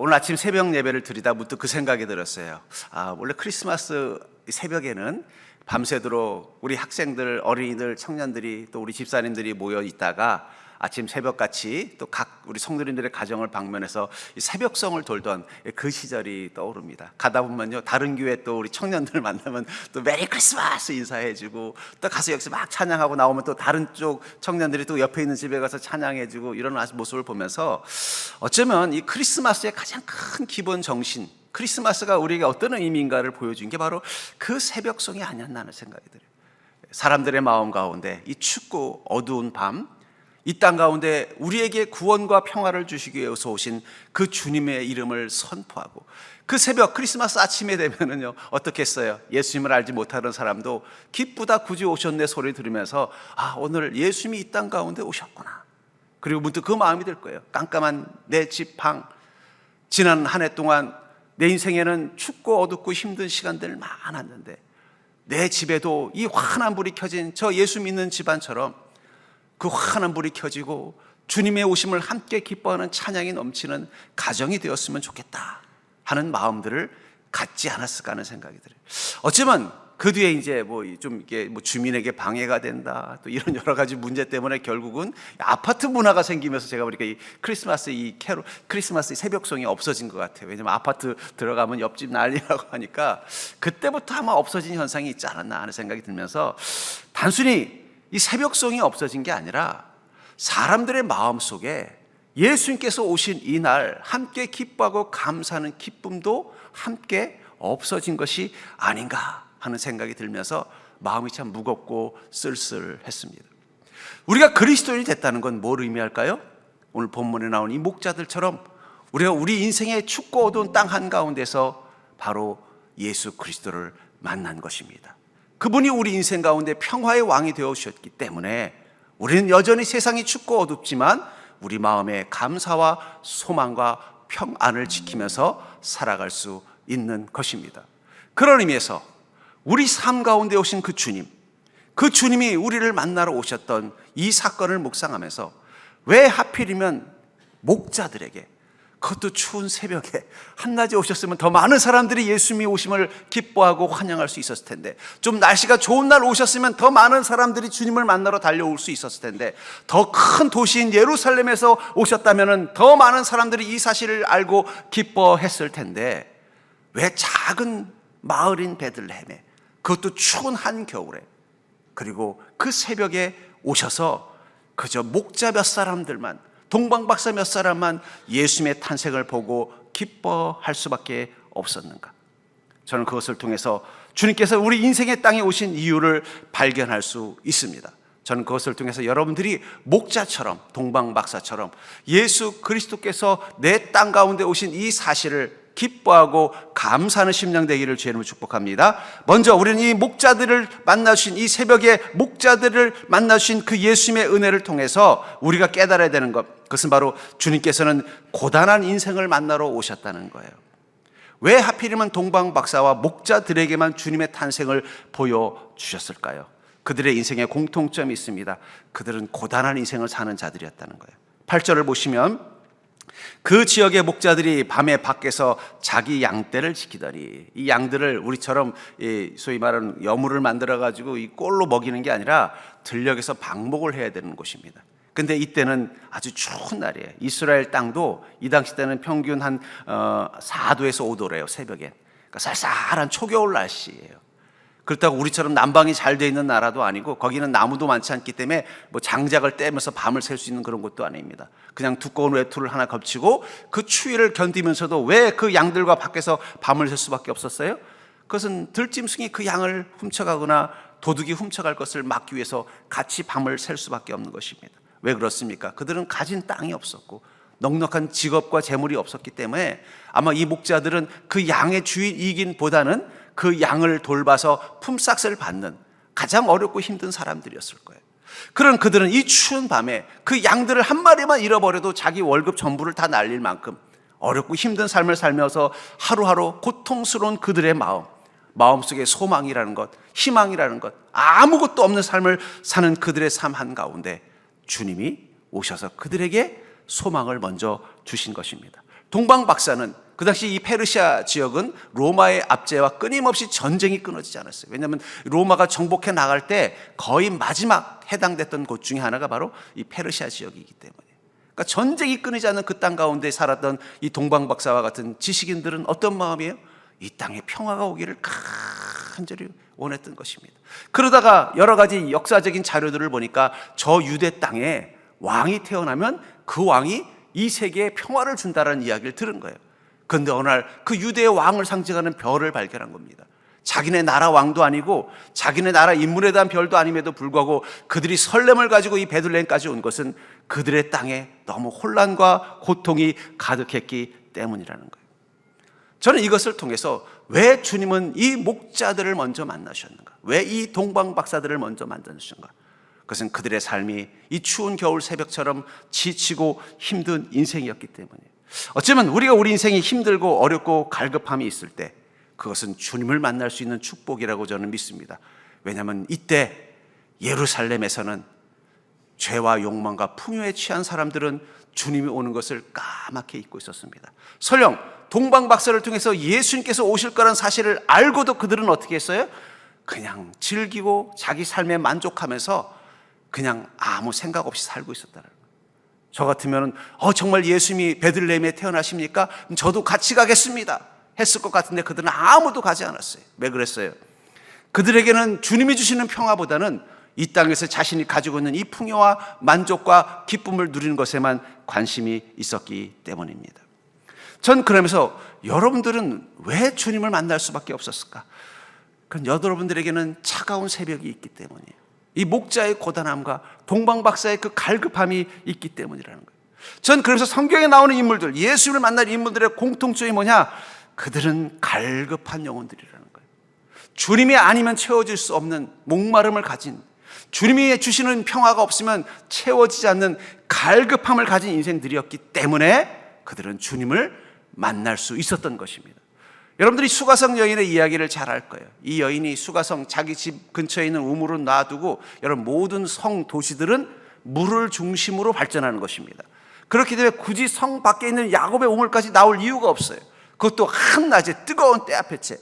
오늘 아침 새벽 예배를 드리다 문득 그 생각이 들었어요. 원래 크리스마스 새벽에는 밤새도록 우리 학생들, 어린이들, 청년들이 또 우리 집사님들이 모여 있다가 아침 새벽같이 또 각 우리 성도님들의 가정을 방문해서 새벽성을 돌던 그 시절이 떠오릅니다. 가다 보면요, 다른 교회 또 우리 청년들 만나면 또 메리 크리스마스 인사해주고, 또 가서 여기서 막 찬양하고 나오면 또 다른 쪽 청년들이 또 옆에 있는 집에 가서 찬양해주고, 이런 모습을 보면서 어쩌면 이 크리스마스의 가장 큰 기본 정신, 크리스마스가 우리에게 어떤 의미인가를 보여준 게 바로 그 새벽송이 아니었나 하는 생각이 들어요. 사람들의 마음 가운데 이 춥고 어두운 밤, 이 땅 가운데 우리에게 구원과 평화를 주시기 위해서 오신 그 주님의 이름을 선포하고, 그 새벽 크리스마스 아침에 되면은요, 어떻게 했어요? 예수님을 알지 못하는 사람도 기쁘다 굳이 오셨네 소리 들으면서 오늘 예수님이 이 땅 가운데 오셨구나. 그리고 문득 그 마음이 들 거예요. 깜깜한 내 집 방, 지난 한 해 동안 내 인생에는 춥고 어둡고 힘든 시간들 많았는데 내 집에도 이 환한 불이 켜진 저 예수 믿는 집안처럼 그 환한 불이 켜지고 주님의 오심을 함께 기뻐하는 찬양이 넘치는 가정이 되었으면 좋겠다 하는 마음들을 갖지 않았을까 하는 생각이 들어요. 어쩌면 그 뒤에 이제 이게 주민에게 방해가 된다, 또 이런 여러 가지 문제 때문에 결국은 아파트 문화가 생기면서 제가 보니까 이 크리스마스 크리스마스 새벽송이 없어진 것 같아요. 왜냐면 아파트 들어가면 옆집 난리라고 하니까 그때부터 아마 없어진 현상이 있지 않았나 하는 생각이 들면서, 단순히 이 새벽송이 없어진 게 아니라 사람들의 마음 속에 예수님께서 오신 이 날 함께 기뻐하고 감사하는 기쁨도 함께 없어진 것이 아닌가 하는 생각이 들면서 마음이 참 무겁고 쓸쓸했습니다. 우리가 그리스도인이 됐다는 건 뭘 의미할까요? 오늘 본문에 나온 이 목자들처럼 우리가 우리 인생의 춥고 어두운 땅 한가운데서 바로 예수 그리스도를 만난 것입니다. 그분이 우리 인생 가운데 평화의 왕이 되어주셨기 때문에 우리는 여전히 세상이 춥고 어둡지만 우리 마음에 감사와 소망과 평안을 지키면서 살아갈 수 있는 것입니다. 그런 의미에서 우리 삶 가운데 오신 그 주님이 우리를 만나러 오셨던 이 사건을 묵상하면서 왜 하필이면 목자들에게, 그것도 추운 새벽에 한낮에 오셨으면 더 많은 사람들이 예수님이 오심을 기뻐하고 환영할 수 있었을 텐데, 좀 날씨가 좋은 날 오셨으면 더 많은 사람들이 주님을 만나러 달려올 수 있었을 텐데, 더 큰 도시인 예루살렘에서 오셨다면 더 많은 사람들이 이 사실을 알고 기뻐했을 텐데, 왜 작은 마을인 베들레헴에, 그것도 추운 한겨울에, 그리고 그 새벽에 오셔서 그저 목자 몇 사람들만, 동방박사 몇 사람만 예수님의 탄생을 보고 기뻐할 수밖에 없었는가? 저는 그것을 통해서 주님께서 우리 인생의 땅에 오신 이유를 발견할 수 있습니다. 저는 그것을 통해서 여러분들이 목자처럼, 동방박사처럼 예수 그리스도께서 내 땅 가운데 오신 이 사실을 기뻐하고 감사하는 심령 되기를 주의 이름으로 축복합니다. 먼저 우리는 이 목자들을 만나주신, 이 새벽에 목자들을 만나주신 그 예수님의 은혜를 통해서 우리가 깨달아야 되는 것, 그것은 바로 주님께서는 고단한 인생을 만나러 오셨다는 거예요. 왜 하필이면 동방박사와 목자들에게만 주님의 탄생을 보여주셨을까요? 그들의 인생에 공통점이 있습니다. 그들은 고단한 인생을 사는 자들이었다는 거예요. 8절을 보시면 그 지역의 목자들이 밤에 밖에서 자기 양떼를 지키더니, 이 양들을 우리처럼 소위 말하는 여물을 만들어 가지고 이 꼴로 먹이는 게 아니라 들녘에서 방목을 해야 되는 곳입니다. 근데 이때는 아주 추운 날이에요. 이스라엘 땅도 이 당시 때는 평균 한 4도에서 5도래요, 새벽에. 그러니까 쌀쌀한 초겨울 날씨예요. 그렇다고 우리처럼 난방이 잘 돼 있는 나라도 아니고, 거기는 나무도 많지 않기 때문에 장작을 떼면서 밤을 샐 수 있는 그런 곳도 아닙니다. 그냥 두꺼운 외투를 하나 겹치고 그 추위를 견디면서도 왜 그 양들과 밖에서 밤을 샐 수밖에 없었어요? 그것은 들짐승이 그 양을 훔쳐가거나 도둑이 훔쳐갈 것을 막기 위해서 같이 밤을 샐 수밖에 없는 것입니다. 왜 그렇습니까? 그들은 가진 땅이 없었고 넉넉한 직업과 재물이 없었기 때문에 아마 이 목자들은 그 양의 주인이긴 보다는 그 양을 돌봐서 품삯을 받는 가장 어렵고 힘든 사람들이었을 거예요. 그런 그들은 이 추운 밤에 그 양들을 한 마리만 잃어버려도 자기 월급 전부를 다 날릴 만큼 어렵고 힘든 삶을 살면서 하루하루 고통스러운 그들의 마음속에 소망이라는 것, 희망이라는 것, 아무것도 없는 삶을 사는 그들의 삶 한가운데 주님이 오셔서 그들에게 소망을 먼저 주신 것입니다. 동방 박사는 그 당시 이 페르시아 지역은 로마의 압제와 끊임없이 전쟁이 끊어지지 않았어요. 왜냐하면 로마가 정복해 나갈 때 거의 마지막 해당됐던 곳 중에 하나가 바로 이 페르시아 지역이기 때문에, 그러니까 전쟁이 끊이지 않는 그 땅 가운데 살았던 이 동방 박사와 같은 지식인들은 어떤 마음이에요? 이 땅에 평화가 오기를 간절히 원했던 것입니다. 그러다가 여러 가지 역사적인 자료들을 보니까 저 유대 땅에 왕이 태어나면 그 왕이 이 세계에 평화를 준다라는 이야기를 들은 거예요. 그런데 어느 날 그 유대의 왕을 상징하는 별을 발견한 겁니다. 자기네 나라 왕도 아니고 자기네 나라 인물에 대한 별도 아님에도 불구하고 그들이 설렘을 가지고 이 베들레헴까지 온 것은 그들의 땅에 너무 혼란과 고통이 가득했기 때문이라는 거예요. 저는 이것을 통해서 왜 주님은 이 목자들을 먼저 만나셨는가? 왜 이 동방 박사들을 먼저 만나셨는가? 그것은 그들의 삶이 이 추운 겨울 새벽처럼 지치고 힘든 인생이었기 때문이에요. 어쩌면 우리가 우리 인생이 힘들고 어렵고 갈급함이 있을 때 그것은 주님을 만날 수 있는 축복이라고 저는 믿습니다. 왜냐하면 이때 예루살렘에서는 죄와 욕망과 풍요에 취한 사람들은 주님이 오는 것을 까맣게 잊고 있었습니다. 설령 동방 박사를 통해서 예수님께서 오실 거라는 사실을 알고도 그들은 어떻게 했어요? 그냥 즐기고 자기 삶에 만족하면서 그냥 아무 생각 없이 살고 있었다는 거예요. 저 같으면 정말 예수님이 베들레헴에 태어나십니까? 저도 같이 가겠습니다 했을 것 같은데 그들은 아무도 가지 않았어요. 왜 그랬어요? 그들에게는 주님이 주시는 평화보다는 이 땅에서 자신이 가지고 있는 이 풍요와 만족과 기쁨을 누리는 것에만 관심이 있었기 때문입니다. 전 그러면서 여러분들은 왜 주님을 만날 수밖에 없었을까? 그건 여러분들에게는 차가운 새벽이 있기 때문이에요. 이 목자의 고단함과 동방 박사의 그 갈급함이 있기 때문이라는 거예요. 전 그래서 성경에 나오는 인물들, 예수님을 만날 인물들의 공통점이 뭐냐? 그들은 갈급한 영혼들이라는 거예요. 주님이 아니면 채워질 수 없는 목마름을 가진, 주님이 주시는 평화가 없으면 채워지지 않는 갈급함을 가진 인생들이었기 때문에 그들은 주님을 만날 수 있었던 것입니다. 여러분들이 수가성 여인의 이야기를 잘 알 거예요. 이 여인이 수가성 자기 집 근처에 있는 우물을 놔두고 여러분 모든 성 도시들은 물을 중심으로 발전하는 것입니다. 그렇기 때문에 굳이 성 밖에 있는 야곱의 우물까지 나올 이유가 없어요. 그것도 한낮에 뜨거운 때 앞에 채.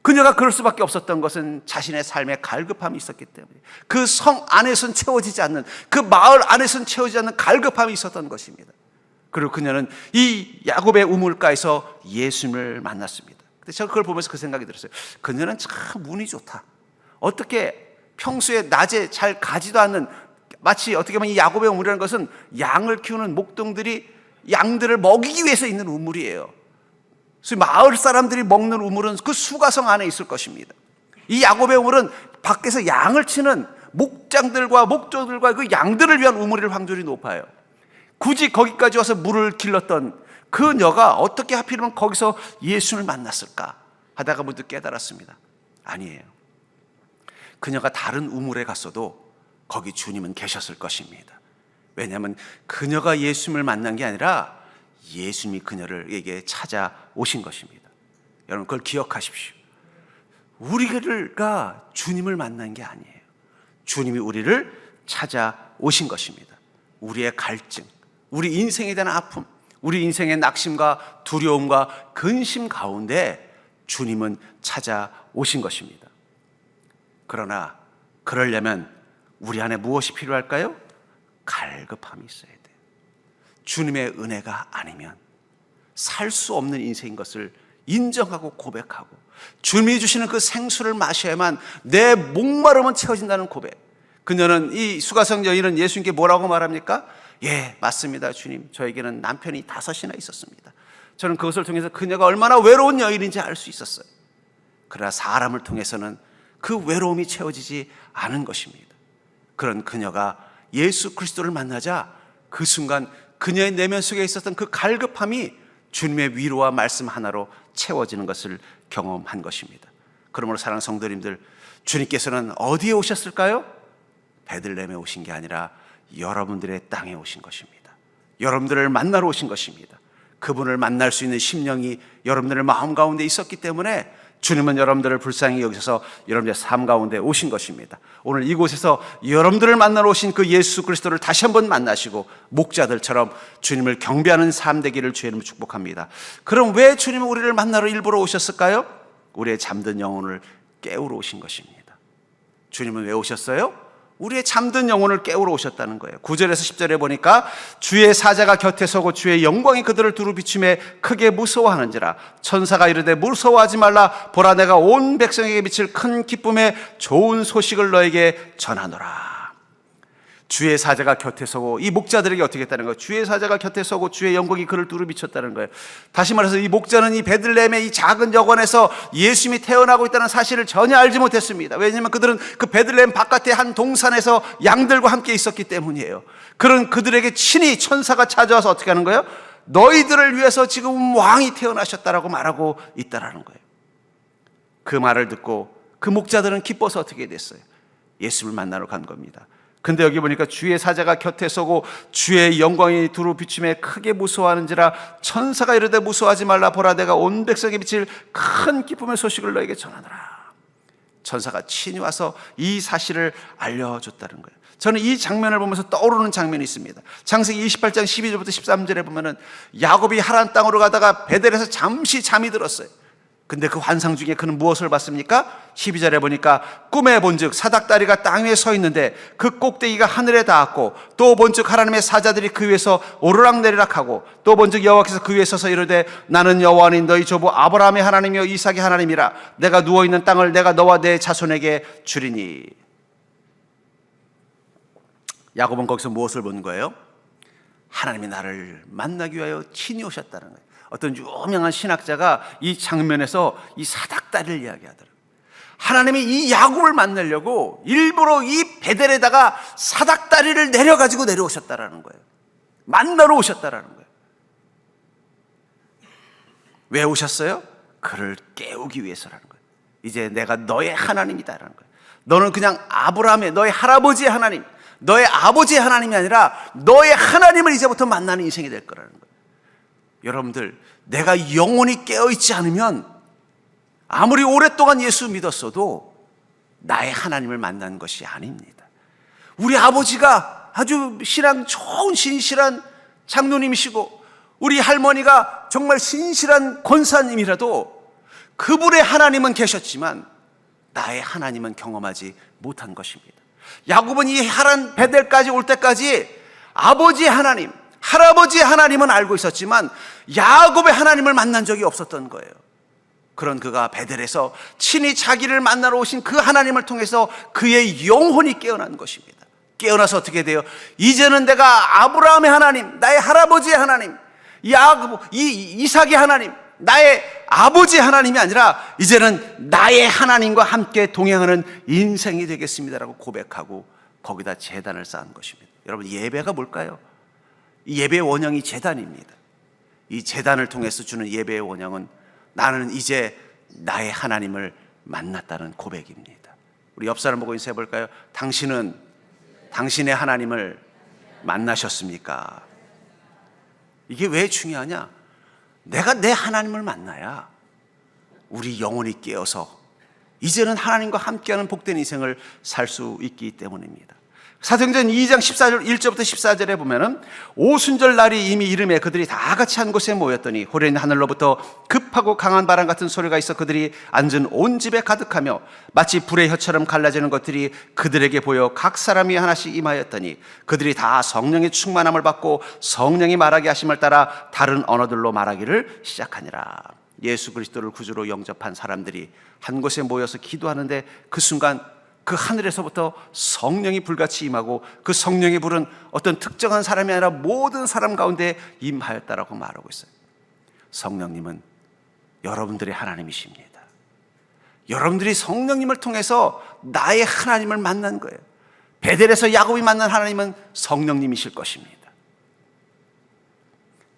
그녀가 그럴 수밖에 없었던 것은 자신의 삶에 갈급함이 있었기 때문에 그 성 안에서는 채워지지 않는, 그 마을 안에서는 채워지지 않는 갈급함이 있었던 것입니다. 그리고 그녀는 이 야곱의 우물가에서 예수님을 만났습니다. 근데 제가 그걸 보면서 그 생각이 들었어요. 그녀는 참 운이 좋다. 어떻게 평소에 낮에 잘 가지도 않는, 마치 어떻게 보면 이 야곱의 우물이라는 것은 양을 키우는 목동들이 양들을 먹이기 위해서 있는 우물이에요. 그래서 마을 사람들이 먹는 우물은 그 수가성 안에 있을 것입니다. 이 야곱의 우물은 밖에서 양을 치는 목장들과 목조들과 그 양들을 위한 우물일 확률이 높아요. 굳이 거기까지 와서 물을 길렀던 그녀가 어떻게 하필이면 거기서 예수를 만났을까 하다가 문득 깨달았습니다. 아니에요. 그녀가 다른 우물에 갔어도 거기 주님은 계셨을 것입니다. 왜냐하면 그녀가 예수님을 만난 게 아니라 예수님이 그녀에게 찾아오신 것입니다. 여러분 그걸 기억하십시오. 우리가 주님을 만난 게 아니에요. 주님이 우리를 찾아오신 것입니다. 우리의 갈증, 우리 인생에 대한 아픔, 우리 인생의 낙심과 두려움과 근심 가운데 주님은 찾아오신 것입니다. 그러나 그러려면 우리 안에 무엇이 필요할까요? 갈급함이 있어야 돼요. 주님의 은혜가 아니면 살 수 없는 인생인 것을 인정하고 고백하고 주님이 주시는 그 생수를 마셔야만 내 목마름은 채워진다는 고백. 그녀는, 이 수가성 여인은 예수님께 뭐라고 말합니까? 예, 맞습니다 주님, 저에게는 남편이 5이나 있었습니다. 저는 그것을 통해서 그녀가 얼마나 외로운 여인인지 알 수 있었어요. 그러나 사람을 통해서는 그 외로움이 채워지지 않은 것입니다. 그런 그녀가 예수 그리스도를 만나자 그 순간 그녀의 내면 속에 있었던 그 갈급함이 주님의 위로와 말씀 하나로 채워지는 것을 경험한 것입니다. 그러므로 사랑하는 성도님들, 주님께서는 어디에 오셨을까요? 베들레헴에 오신 게 아니라 여러분들의 땅에 오신 것입니다. 여러분들을 만나러 오신 것입니다. 그분을 만날 수 있는 심령이 여러분들의 마음 가운데 있었기 때문에 주님은 여러분들을 불쌍히 여기셔서 여러분의 삶 가운데 오신 것입니다. 오늘 이곳에서 여러분들을 만나러 오신 그 예수 그리스도를 다시 한번 만나시고 목자들처럼 주님을 경배하는 삶 되기를 주의 이름으로 축복합니다. 그럼 왜 주님은 우리를 만나러 일부러 오셨을까요? 우리의 잠든 영혼을 깨우러 오신 것입니다. 주님은 왜 오셨어요? 우리의 잠든 영혼을 깨우러 오셨다는 거예요. 9절에서 10절에 보니까 주의 사자가 곁에 서고 주의 영광이 그들을 두루 비추매 크게 무서워하는지라. 천사가 이르되 무서워하지 말라. 보라, 내가 온 백성에게 미칠 큰 기쁨의 좋은 소식을 너에게 전하노라. 주의 사자가 곁에 서고, 이 목자들에게 어떻게 했다는 거예요? 주의 사자가 곁에 서고 주의 영광이 그를 두루 비췄다는 거예요. 다시 말해서 이 목자는 이 베들레헴의 이 작은 여관에서 예수님이 태어나고 있다는 사실을 전혀 알지 못했습니다. 왜냐하면 그들은 그 베들레헴 바깥의 한 동산에서 양들과 함께 있었기 때문이에요. 그런 그들에게 친히 천사가 찾아와서 어떻게 하는 거예요? 너희들을 위해서 지금 왕이 태어나셨다라고 말하고 있다라는 거예요. 그 말을 듣고 그 목자들은 기뻐서 어떻게 됐어요? 예수를 만나러 간 겁니다. 근데 여기 보니까 주의 사자가 곁에 서고 주의 영광이 두루 비추매 크게 무서워하는지라. 천사가 이르되 무서워하지 말라. 보라, 내가 온 백성에 비칠 큰 기쁨의 소식을 너에게 전하노라. 천사가 친히 와서 이 사실을 알려줬다는 거예요. 저는 이 장면을 보면서 떠오르는 장면이 있습니다. 창세기 28장 12절부터 13절에 보면은 야곱이 하란 땅으로 가다가 베델에서 잠시 잠이 들었어요. 근데 그 환상 중에 그는 무엇을 봤습니까? 12절에 보니까 꿈에 본즉 사닥다리가 땅 위에 서 있는데 그 꼭대기가 하늘에 닿았고, 또 본즉 하나님의 사자들이 그 위에서 오르락내리락하고, 또 본즉 여호와께서 그 위에 서서 이르되 나는 여호와니 너희 조부 아브라함의 하나님이요 이삭의 하나님이라. 내가 누워있는 땅을 내가 너와 내 자손에게 주리니. 야곱은 거기서 무엇을 본 거예요? 하나님이 나를 만나기 위하여 친히 오셨다는 거예요. 어떤 유명한 신학자가 이 장면에서 이 사닥다리를 이야기하더라고요. 하나님이 이 야곱을 만나려고 일부러 이 베델에다가 사닥다리를 내려가지고 내려오셨다라는 거예요. 만나러 오셨다라는 거예요. 왜 오셨어요? 그를 깨우기 위해서라는 거예요. 이제 내가 너의 하나님이다라는 거예요. 너는 그냥 아브라함의 너의 할아버지의 하나님, 너의 아버지의 하나님이 아니라 너의 하나님을 이제부터 만나는 인생이 될 거라는 거예요. 여러분들, 내가 영혼이 깨어있지 않으면 아무리 오랫동안 예수 믿었어도 나의 하나님을 만난 것이 아닙니다. 우리 아버지가 아주 신앙 좋은 신실한 장로님이시고 우리 할머니가 정말 신실한 권사님이라도 그분의 하나님은 계셨지만 나의 하나님은 경험하지 못한 것입니다. 야곱은 이 하란 베델까지 올 때까지 아버지의 하나님, 할아버지의 하나님은 알고 있었지만 야곱의 하나님을 만난 적이 없었던 거예요. 그런 그가 베델에서 친히 자기를 만나러 오신 그 하나님을 통해서 그의 영혼이 깨어난 것입니다. 깨어나서 어떻게 돼요? 이제는 내가 아브라함의 하나님, 나의 할아버지의 하나님, 이삭의 하나님, 나의 아버지의 하나님이 아니라 이제는 나의 하나님과 함께 동행하는 인생이 되겠습니다라고 고백하고 거기다 제단을 쌓은 것입니다. 여러분, 예배가 뭘까요? 이 예배의 원형이 제단입니다. 이 제단을 통해서 주는 예배의 원형은 나는 이제 나의 하나님을 만났다는 고백입니다. 우리 옆 사람 보고 인사해 볼까요? 당신은 당신의 하나님을 만나셨습니까? 이게 왜 중요하냐? 내가 내 하나님을 만나야 우리 영혼이 깨어서 이제는 하나님과 함께하는 복된 인생을 살 수 있기 때문입니다. 사도행전 2장 14절 1절부터 14절에 보면은 오순절 날이 이미 이름에 그들이 다 같이 한 곳에 모였더니 호련히 하늘로부터 급하고 강한 바람 같은 소리가 있어 그들이 앉은 온 집에 가득하며 마치 불의 혀처럼 갈라지는 것들이 그들에게 보여 각 사람이 하나씩 임하였더니 그들이 다 성령의 충만함을 받고 성령이 말하게 하심을 따라 다른 언어들로 말하기를 시작하니라. 예수 그리스도를 구주로 영접한 사람들이 한 곳에 모여서 기도하는데 그 순간 그 하늘에서부터 성령이 불같이 임하고 그 성령의 불은 어떤 특정한 사람이 아니라 모든 사람 가운데 임하였다라고 말하고 있어요. 성령님은 여러분들의 하나님이십니다. 여러분들이 성령님을 통해서 나의 하나님을 만난 거예요. 베델에서 야곱이 만난 하나님은 성령님이실 것입니다.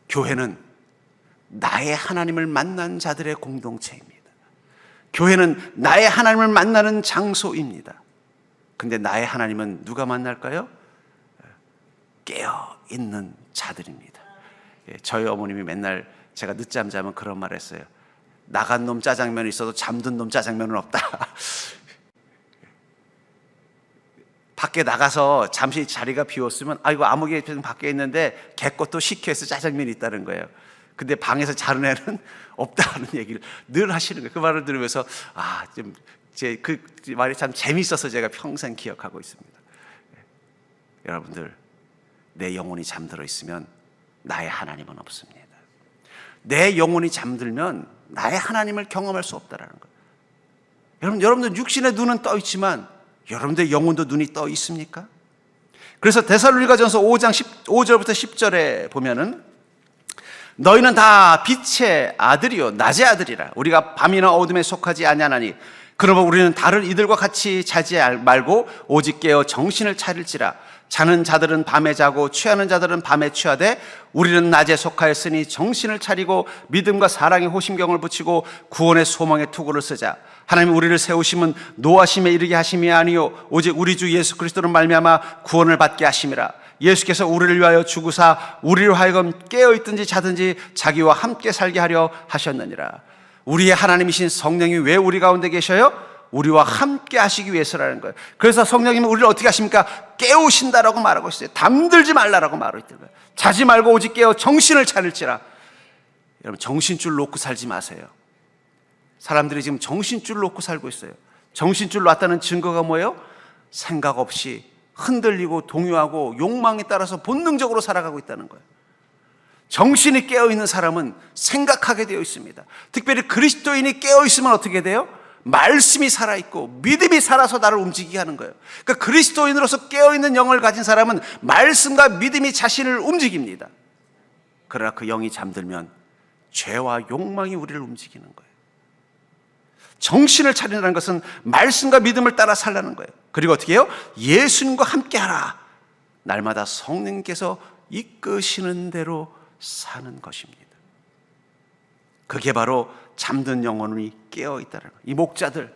교회는 나의 하나님을 만난 자들의 공동체입니다. 교회는 나의 하나님을 만나는 장소입니다. 근데 나의 하나님은 누가 만날까요? 깨어있는 자들입니다. 저희 어머님이 맨날 제가 늦잠 자면 그런 말 했어요. 나간 놈 짜장면이 있어도 잠든 놈 짜장면은 없다. 밖에 나가서 잠시 자리가 비었으면 아이고 아무개 밖에 있는데 걔 것도 시켜서 짜장면이 있다는 거예요. 근데 방에서 자는 애는 없다는 얘기를 늘 하시는 거예요. 그 말을 들으면서 그 말이 참 재미있어서 제가 평생 기억하고 있습니다. 여러분들, 내 영혼이 잠들어 있으면 나의 하나님은 없습니다. 내 영혼이 잠들면 나의 하나님을 경험할 수 없다라는 거예요. 여러분들 육신의 눈은 떠 있지만 여러분들의 영혼도 눈이 떠 있습니까? 그래서 데살로니가전서 5장 5절부터 10절에 보면은 너희는 다 빛의 아들이요 낮의 아들이라. 우리가 밤이나 어둠에 속하지 아니하나니 그러므로 우리는 다른 이들과 같이 자지 말고 오직 깨어 정신을 차릴지라. 자는 자들은 밤에 자고 취하는 자들은 밤에 취하되 우리는 낮에 속하였으니 정신을 차리고 믿음과 사랑의 호심경을 붙이고 구원의 소망의 투구를 쓰자. 하나님 우리를 세우심은 노하심에 이르게 하심이 아니요 오직 우리 주 예수 그리스도로 말미암아 구원을 받게 하심이라. 예수께서 우리를 위하여 죽으사 우리로 하여금 깨어있든지 자든지 자기와 함께 살게 하려 하셨느니라. 우리의 하나님이신 성령이 왜 우리 가운데 계셔요? 우리와 함께 하시기 위해서라는 거예요. 그래서 성령님은 우리를 어떻게 하십니까? 깨우신다라고 말하고 있어요. 잠들지 말라라고 말하고 있는 거예요. 자지 말고 오직 깨어 정신을 차릴지라. 여러분, 정신줄 놓고 살지 마세요. 사람들이 지금 정신줄 놓고 살고 있어요. 정신줄 놨다는 증거가 뭐예요? 생각 없이 흔들리고 동요하고 욕망에 따라서 본능적으로 살아가고 있다는 거예요. 정신이 깨어있는 사람은 생각하게 되어 있습니다. 특별히 그리스도인이 깨어있으면 어떻게 돼요? 말씀이 살아있고 믿음이 살아서 나를 움직이게 하는 거예요. 그러니까 그리스도인으로서 깨어있는 영을 가진 사람은 말씀과 믿음이 자신을 움직입니다. 그러나 그 영이 잠들면 죄와 욕망이 우리를 움직이는 거예요. 정신을 차리라는 것은 말씀과 믿음을 따라 살라는 거예요. 그리고 어떻게 해요? 예수님과 함께 하라. 날마다 성령님께서 이끄시는 대로 사는 것입니다. 그게 바로 잠든 영혼이 깨어있다는 거예요. 이 목자들,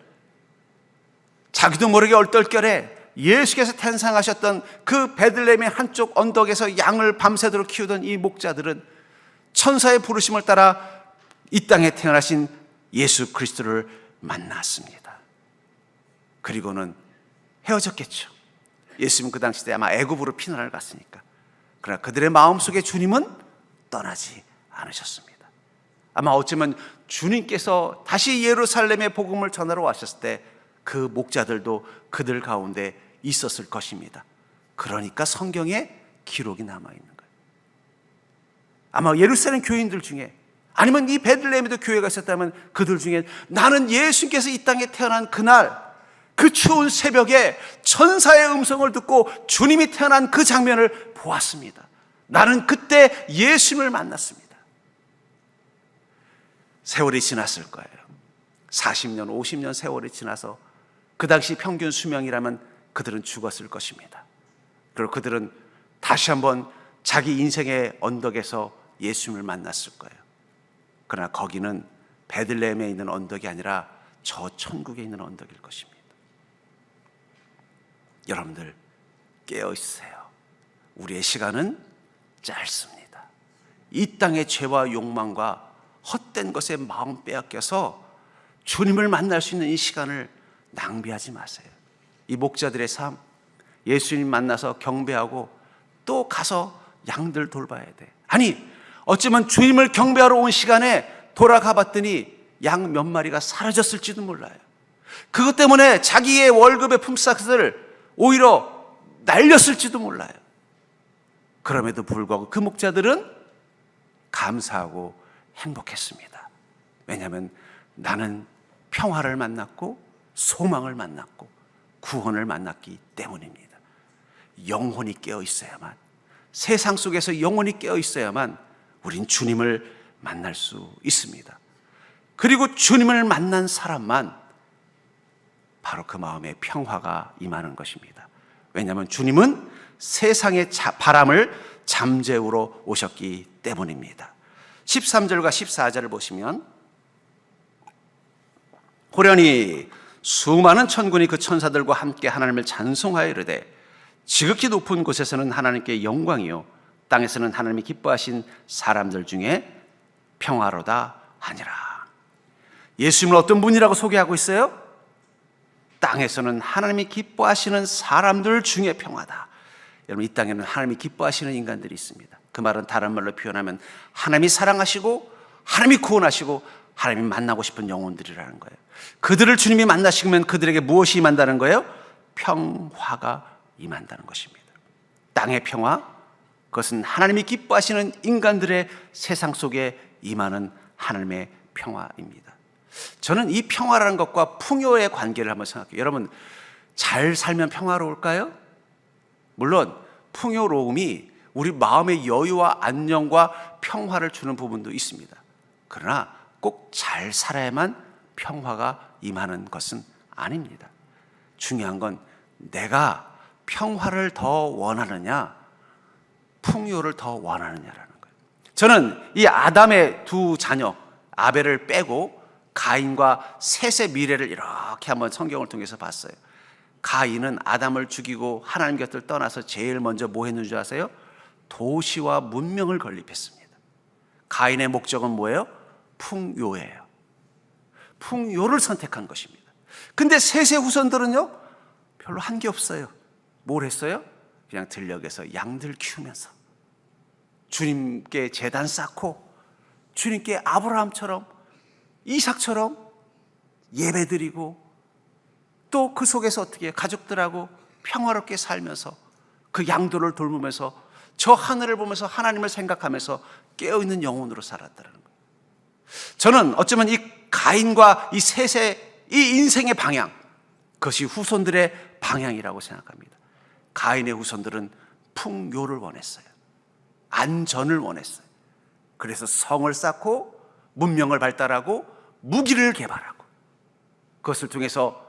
자기도 모르게 얼떨결에 예수께서 탄생하셨던 그 베들레헴의 한쪽 언덕에서 양을 밤새도록 키우던 이 목자들은 천사의 부르심을 따라 이 땅에 태어나신 예수 그리스도를 만났습니다. 그리고는 헤어졌겠죠. 예수님은 그 당시 때 아마 애굽으로 피난을 갔으니까. 그러나 그들의 마음속에 주님은 떠나지 않으셨습니다. 아마 어쩌면 주님께서 다시 예루살렘에 복음을 전하러 왔을 때 그 목자들도 그들 가운데 있었을 것입니다. 그러니까 성경에 기록이 남아있는 거예요. 아마 예루살렘 교인들 중에 아니면 이 베들레헴에도 교회가 있었다면 그들 중에 나는 예수님께서 이 땅에 태어난 그날 그 추운 새벽에 천사의 음성을 듣고 주님이 태어난 그 장면을 보았습니다. 나는 그때 예수님을 만났습니다. 세월이 지났을 거예요. 40년, 50년 세월이 지나서 그 당시 평균 수명이라면 그들은 죽었을 것입니다. 그리고 그들은 다시 한번 자기 인생의 언덕에서 예수님을 만났을 거예요. 그러나 거기는 베들레헴에 있는 언덕이 아니라 저 천국에 있는 언덕일 것입니다. 여러분들 깨어 있으세요. 우리의 시간은 짧습니다. 이 땅의 죄와 욕망과 헛된 것에 마음 빼앗겨서 주님을 만날 수 있는 이 시간을 낭비하지 마세요. 이 목자들의 삶, 예수님 만나서 경배하고 또 가서 양들 돌봐야 돼. 아니, 어쩌면 주님을 경배하러 온 시간에 돌아가 봤더니 양 몇 마리가 사라졌을지도 몰라요. 그것 때문에 자기의 월급의 품삯을 오히려 날렸을지도 몰라요. 그럼에도 불구하고 그 목자들은 감사하고 행복했습니다. 왜냐하면 나는 평화를 만났고 소망을 만났고 구원을 만났기 때문입니다. 영혼이 깨어 있어야만, 세상 속에서 영혼이 깨어 있어야만 우린 주님을 만날 수 있습니다. 그리고 주님을 만난 사람만 바로 그 마음에 평화가 임하는 것입니다. 왜냐하면 주님은 세상의 바람을 잠재우러 오셨기 때문입니다. 13절과 14절을 보시면 호련히 수많은 천군이 그 천사들과 함께 하나님을 찬송하여 이르되 지극히 높은 곳에서는 하나님께 영광이요 땅에서는 하나님이 기뻐하신 사람들 중에 평화로다 하니라. 예수님을 어떤 분이라고 소개하고 있어요? 땅에서는 하나님이 기뻐하시는 사람들 중에 평화다. 여러분, 이 땅에는 하나님이 기뻐하시는 인간들이 있습니다. 그 말은 다른 말로 표현하면 하나님이 사랑하시고 하나님이 구원하시고 하나님이 만나고 싶은 영혼들이라는 거예요. 그들을 주님이 만나시면 그들에게 무엇이 임한다는 거예요? 평화가 임한다는 것입니다. 땅의 평화, 그것은 하나님이 기뻐하시는 인간들의 세상 속에 임하는 하나님의 평화입니다. 저는 이 평화라는 것과 풍요의 관계를 한번 생각해요. 여러분, 잘 살면 평화로울까요? 물론 풍요로움이 우리 마음의 여유와 안녕과 평화를 주는 부분도 있습니다. 그러나 꼭 잘 살아야만 평화가 임하는 것은 아닙니다. 중요한 건 내가 평화를 더 원하느냐, 풍요를 더 원하느냐라는 거예요. 저는 이 아담의 두 자녀 아벨을 빼고 가인과 셋의 미래를 이렇게 한번 성경을 통해서 봤어요. 가인은 아담을 죽이고 하나님 곁을 떠나서 제일 먼저 뭐 했는 줄 아세요? 도시와 문명을 건립했습니다. 가인의 목적은 뭐예요? 풍요예요. 풍요를 선택한 것입니다. 근데 셋의 후손들은요, 별로 한 게 없어요. 뭘 했어요? 그냥 들녘에서 양들 키우면서 주님께 제단 쌓고 주님께 아브라함처럼 이삭처럼 예배드리고 또 그 속에서 어떻게 가족들하고 평화롭게 살면서 그 양들을 돌보면서 저 하늘을 보면서 하나님을 생각하면서 깨어있는 영혼으로 살았다는 거예요. 저는 어쩌면 이 가인과 이 셋의 이 인생의 방향, 그것이 후손들의 방향이라고 생각합니다. 가인의 후손들은 풍요를 원했어요. 안전을 원했어요. 그래서 성을 쌓고 문명을 발달하고 무기를 개발하고 그것을 통해서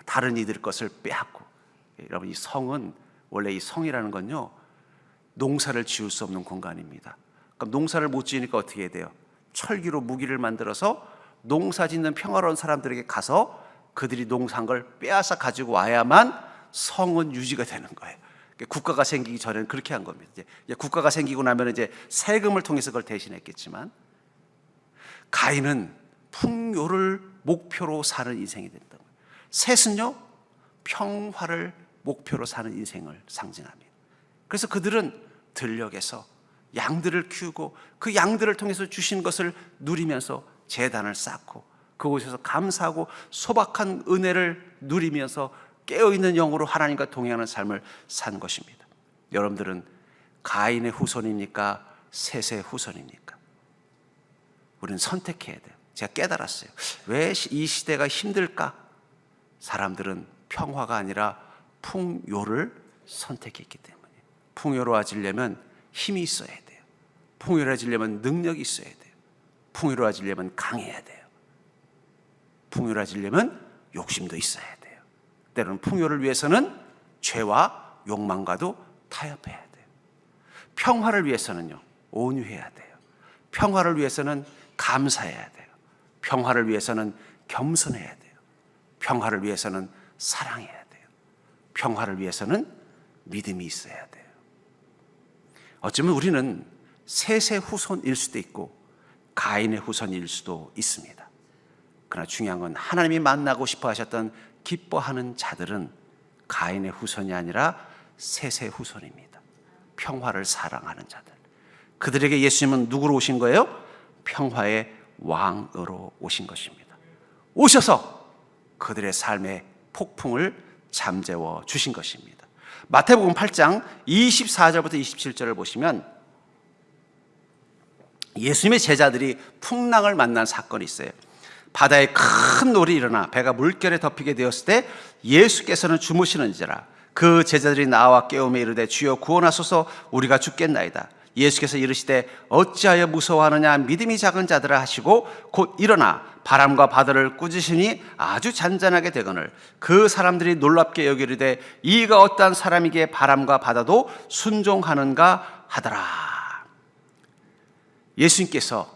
다른 이들 것을 빼앗고. 여러분, 이 성은 원래 이 성이라는 건요, 농사를 지을 수 없는 공간입니다. 그럼 농사를 못 지으니까 어떻게 해야 돼요? 철기로 무기를 만들어서 농사 짓는 평화로운 사람들에게 가서 그들이 농사한 걸 빼앗아 가지고 와야만 성은 유지가 되는 거예요. 국가가 생기기 전에는 그렇게 한 겁니다. 이제 국가가 생기고 나면 이제 세금을 통해서 그걸 대신했겠지만, 가인은 풍요를 목표로 사는 인생이 됐다고. 셋은요, 평화를 목표로 사는 인생을 상징합니다. 그래서 그들은 들녘에서 양들을 키우고 그 양들을 통해서 주신 것을 누리면서 제단을 쌓고 그곳에서 감사하고 소박한 은혜를 누리면서 깨어있는 영으로 하나님과 동행하는 삶을 산 것입니다. 여러분들은 가인의 후손입니까? 셋의 후손입니까? 우리는 선택해야 돼요. 제가 깨달았어요. 왜 이 시대가 힘들까? 사람들은 평화가 아니라 풍요를 선택했기 때문에. 풍요로워지려면 힘이 있어야 돼요. 풍요로워지려면 능력이 있어야 돼요. 풍요로워지려면 강해야 돼요. 풍요로워지려면 욕심도 있어야 돼요. 때로는 풍요를 위해서는 죄와 욕망과도 타협해야 돼요. 평화를 위해서는요, 온유해야 돼요. 평화를 위해서는 감사해야 돼요. 평화를 위해서는 겸손해야 돼요. 평화를 위해서는 사랑해야 돼요. 평화를 위해서는 믿음이 있어야 돼요. 어쩌면 우리는 셋의 후손일 수도 있고 가인의 후손일 수도 있습니다. 그러나 중요한 건 하나님이 만나고 싶어 하셨던 기뻐하는 자들은 가인의 후손이 아니라 셋의 후손입니다. 평화를 사랑하는 자들. 그들에게 예수님은 누구로 오신 거예요? 평화의 왕으로 오신 것입니다. 오셔서 그들의 삶의 폭풍을 잠재워 주신 것입니다. 마태복음 8장 24절부터 27절을 보시면 예수님의 제자들이 풍랑을 만난 사건이 있어요. 바다에 큰 놀이 일어나 배가 물결에 덮이게 되었을 때 예수께서는 주무시는지라 그 제자들이 나와 깨우며 이르되 주여 구원하소서 우리가 죽겠나이다. 예수께서 이르시되 어찌하여 무서워하느냐 믿음이 작은 자들아 하시고 곧 일어나 바람과 바다를 꾸짖으니 아주 잔잔하게 되거늘 그 사람들이 놀랍게 여기르되 이가 어떠한 사람이기에 바람과 바다도 순종하는가 하더라. 예수님께서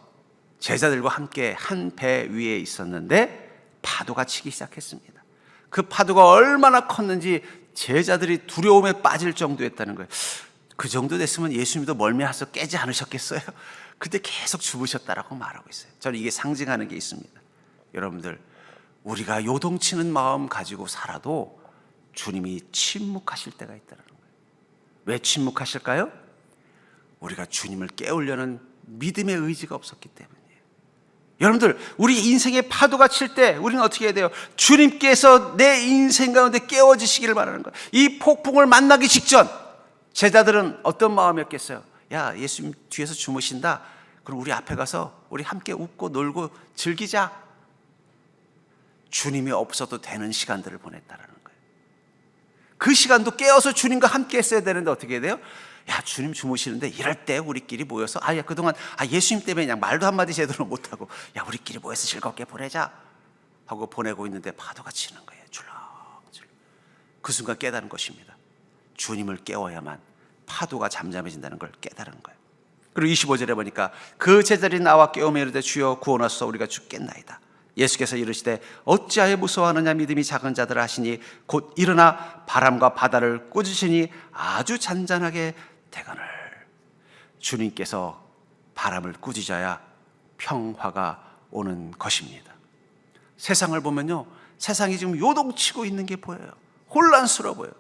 제자들과 함께 한 배 위에 있었는데 파도가 치기 시작했습니다. 그 파도가 얼마나 컸는지 제자들이 두려움에 빠질 정도였다는 거예요. 그 정도 됐으면 예수님도 멀미해서 깨지 않으셨겠어요? 근데 계속 주무셨다라고 말하고 있어요. 저는 이게 상징하는 게 있습니다. 여러분들, 우리가 요동치는 마음 가지고 살아도 주님이 침묵하실 때가 있다는 거예요. 왜 침묵하실까요? 우리가 주님을 깨우려는 믿음의 의지가 없었기 때문이에요. 여러분들, 우리 인생의 파도가 칠 때 우리는 어떻게 해야 돼요? 주님께서 내 인생 가운데 깨워지시기를 바라는 거예요. 이 폭풍을 만나기 직전 제자들은 어떤 마음이었겠어요? 야, 예수님 뒤에서 주무신다. 그럼 우리 앞에 가서 우리 함께 웃고 놀고 즐기자. 주님이 없어도 되는 시간들을 보냈다라는 거예요. 그 시간도 깨어서 주님과 함께 했어야 되는데 어떻게 해야 돼요? 야, 주님 주무시는데 이럴 때 우리끼리 모여서 야, 그동안 예수님 때문에 그냥 말도 한마디 제대로 못하고 야, 우리끼리 모여서 즐겁게 보내자 하고 보내고 있는데 파도가 치는 거예요. 줄렁줄렁. 그 순간 깨달은 것입니다. 주님을 깨워야만 파도가 잠잠해진다는 걸 깨달은 거예요. 그리고 25절에 보니까 그 제자들이 나와 깨우며 이르되 주여 구원하소서 우리가 죽겠나이다. 예수께서 이르시되 어찌하여 무서워하느냐 믿음이 작은 자들아 하시니 곧 일어나 바람과 바다를 꾸짖으시니 아주 잔잔하게 되거늘. 주님께서 바람을 꾸짖어야 평화가 오는 것입니다. 세상을 보면요, 세상이 지금 요동치고 있는 게 보여요. 혼란스러워 보여요.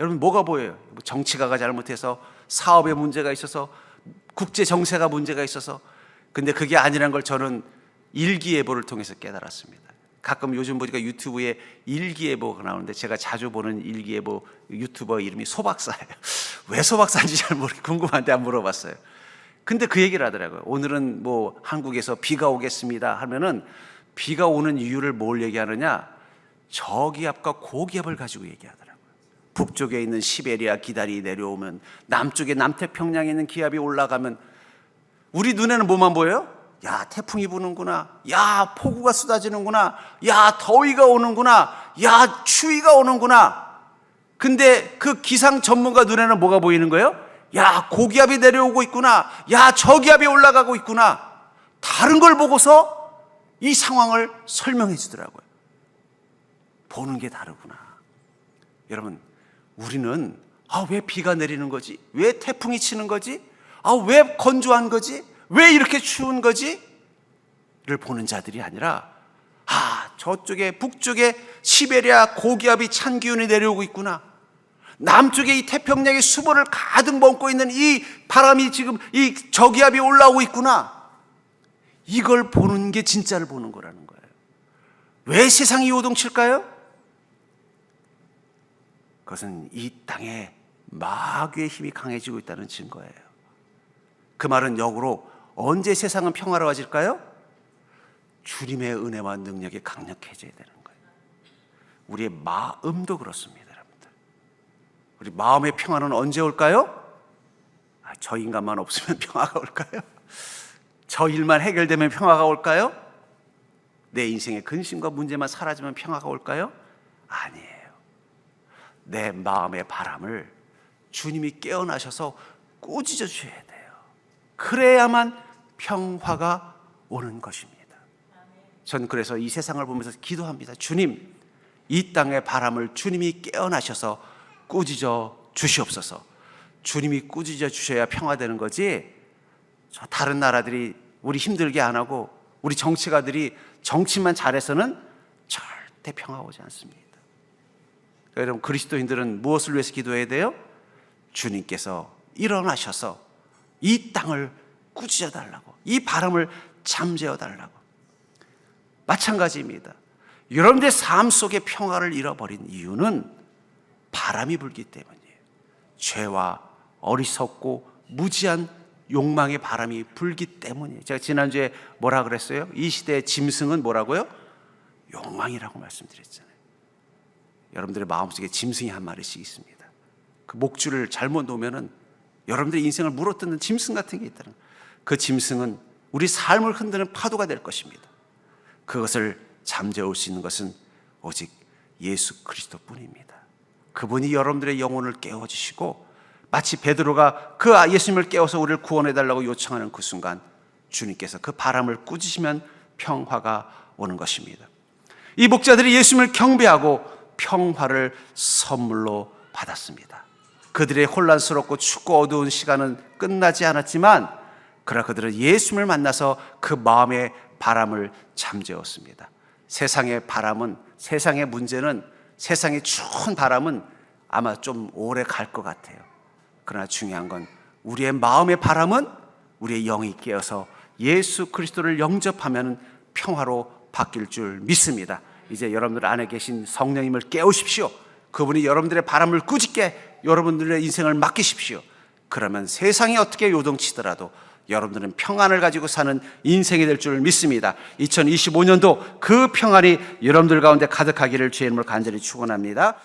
여러분, 뭐가 보여요? 정치가가 잘못해서, 사업에 문제가 있어서, 국제 정세가 문제가 있어서. 근데 그게 아니란 걸 저는 일기예보를 통해서 깨달았습니다. 가끔 요즘 보니까 유튜브에 일기예보가 나오는데 제가 자주 보는 일기예보 유튜버 이름이 소박사예요. 왜 소박사인지 잘 궁금한데 안 물어봤어요. 근데 그 얘기를 하더라고요. 오늘은 뭐 한국에서 비가 오겠습니다 하면은 비가 오는 이유를 뭘 얘기하느냐? 저기압과 고기압을 가지고 얘기하더라고요. 북쪽에 있는 시베리아 기단이 내려오면, 남쪽에 남태평양에 있는 기압이 올라가면 우리 눈에는 뭐만 보여요? 야, 태풍이 부는구나. 야, 폭우가 쏟아지는구나. 야, 더위가 오는구나. 야, 추위가 오는구나. 근데 그 기상 전문가 눈에는 뭐가 보이는 거예요? 야, 고기압이 내려오고 있구나. 야, 저기압이 올라가고 있구나. 다른 걸 보고서 이 상황을 설명해 주더라고요. 보는 게 다르구나. 여러분, 우리는 왜 비가 내리는 거지? 왜 태풍이 치는 거지? 왜 건조한 거지? 왜 이렇게 추운 거지? 를 보는 자들이 아니라 저쪽에 북쪽에 시베리아 고기압이 찬 기운이 내려오고 있구나. 남쪽에 이 태평양의 수보를 가득 머금고 있는 이 바람이 지금 이 저기압이 올라오고 있구나. 이걸 보는 게 진짜를 보는 거라는 거예요. 왜 세상이 요동칠까요? 그것은 이 땅에 마귀의 힘이 강해지고 있다는 증거예요. 그 말은 역으로 언제 세상은 평화로워질까요? 주님의 은혜와 능력이 강력해져야 되는 거예요. 우리의 마음도 그렇습니다, 여러분들. 우리 마음의 평화는 언제 올까요? 저 인간만 없으면 평화가 올까요? 저 일만 해결되면 평화가 올까요? 내 인생의 근심과 문제만 사라지면 평화가 올까요? 아니에요. 내 마음의 바람을 주님이 깨어나셔서 꾸짖어 주셔야 돼요. 그래야만 평화가 오는 것입니다. 전 그래서 이 세상을 보면서 기도합니다. 주님, 이 땅의 바람을 주님이 깨어나셔서 꾸짖어 주시옵소서. 주님이 꾸짖어 주셔야 평화되는 거지, 저 다른 나라들이 우리 힘들게 안 하고 우리 정치가들이 정치만 잘해서는 절대 평화 오지 않습니다. 여러분, 그리스도인들은 무엇을 위해서 기도해야 돼요? 주님께서 일어나셔서 이 땅을 꾸짖어 달라고, 이 바람을 잠재워 달라고. 마찬가지입니다. 여러분들의 삶 속에 평화를 잃어버린 이유는 바람이 불기 때문이에요. 죄와 어리석고 무지한 욕망의 바람이 불기 때문이에요. 제가 지난주에 뭐라 그랬어요? 이 시대의 짐승은 뭐라고요? 욕망이라고 말씀드렸잖아요. 여러분들의 마음속에 짐승이 한 마리씩 있습니다. 그 목줄을 잘못 놓으면은 여러분들의 인생을 물어뜯는 짐승 같은 게 있다는 거예요. 그 짐승은 우리 삶을 흔드는 파도가 될 것입니다. 그것을 잠재울 수 있는 것은 오직 예수 그리스도뿐입니다. 그분이 여러분들의 영혼을 깨워주시고, 마치 베드로가 그 예수님을 깨워서 우리를 구원해달라고 요청하는 그 순간 주님께서 그 바람을 꾸짖으시면 평화가 오는 것입니다. 이 목자들이 예수님을 경배하고 평화를 선물로 받았습니다. 그들의 혼란스럽고 춥고 어두운 시간은 끝나지 않았지만 그러나 그들은 예수님을 만나서 그 마음의 바람을 잠재웠습니다. 세상의 바람은, 세상의 문제는, 세상의 추운 바람은 아마 좀 오래 갈 것 같아요. 그러나 중요한 건 우리의 마음의 바람은 우리의 영이 깨어서 예수 그리스도를 영접하면 평화로 바뀔 줄 믿습니다. 이제 여러분들 안에 계신 성령님을 깨우십시오. 그분이 여러분들의 바람을 꾸짖게 여러분들의 인생을 맡기십시오. 그러면 세상이 어떻게 요동치더라도 여러분들은 평안을 가지고 사는 인생이 될 줄 믿습니다. 2025년도 그 평안이 여러분들 가운데 가득하기를 주의 이름으로 간절히 축원합니다.